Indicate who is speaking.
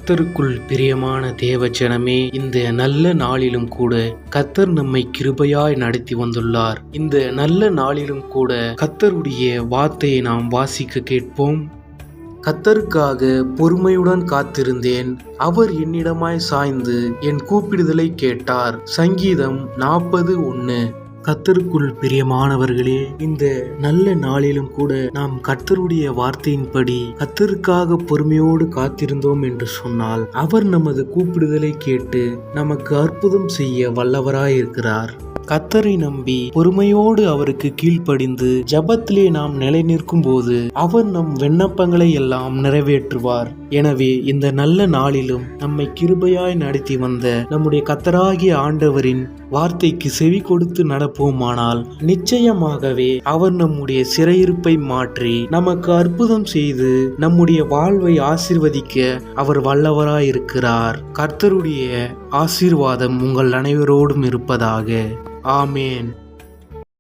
Speaker 1: கர்த்தருக்குள் பிரியமான தேவ ஜனமே, இந்த நல்ல நாளிலும் கூட கர்த்தர் நம்மை கிருபையாய் நடத்தி வந்துள்ளார். இந்த நல்ல நாளிலும் கூட கர்த்தருடைய வார்த்தையை நாம் வாசிக்க கேட்போம். கர்த்தருக்காக பொறுமையுடன் காத்திருந்தேன், அவர் என்னிடமாய் சாய்ந்து என் கூப்பிடுதலை கேட்டார். சங்கீதம் 40:1. கர்த்தருக்குள் பிரியமானவர்களே, இந்த நல்ல நாளிலும் கூட நாம் கர்த்தருடைய வார்த்தையின்படி கர்த்தருக்காக பொறுமையோடு காத்திருந்தோம் என்று சொன்னால், அவர் நமது கூப்பிடுதலை கேட்டு நமக்கு அற்புதம் செய்ய வல்லவராயிருக்கிறார். கர்த்தரை நம்பி பொறுமையோடு அவருக்கு கீழ்ப்படிந்து ஜபத்திலே நாம் நிலை நிற்கும் போது அவர் நம் விண்ணப்பங்களை எல்லாம் நிறைவேற்றுவார். எனவே இந்த நல்ல நாளிலும் நம்மை கிருபையாய் நடத்தி வந்த நம்முடைய கர்த்தராகிய ஆண்டவரின் வார்த்தைக்கு செவி கொடுத்து நடப்போமானால் நிச்சயமாகவே அவர் நம்முடைய சிறையிருப்பை மாற்றி நமக்கு அற்புதம் செய்து நம்முடைய வாழ்வை ஆசீர்வதிக்க அவர் வல்லவராயிருக்கிறார். கர்த்தருடைய ஆசீர்வாதம் உங்கள் அனைவரோடும் இருப்பதாக. ஆமேன்.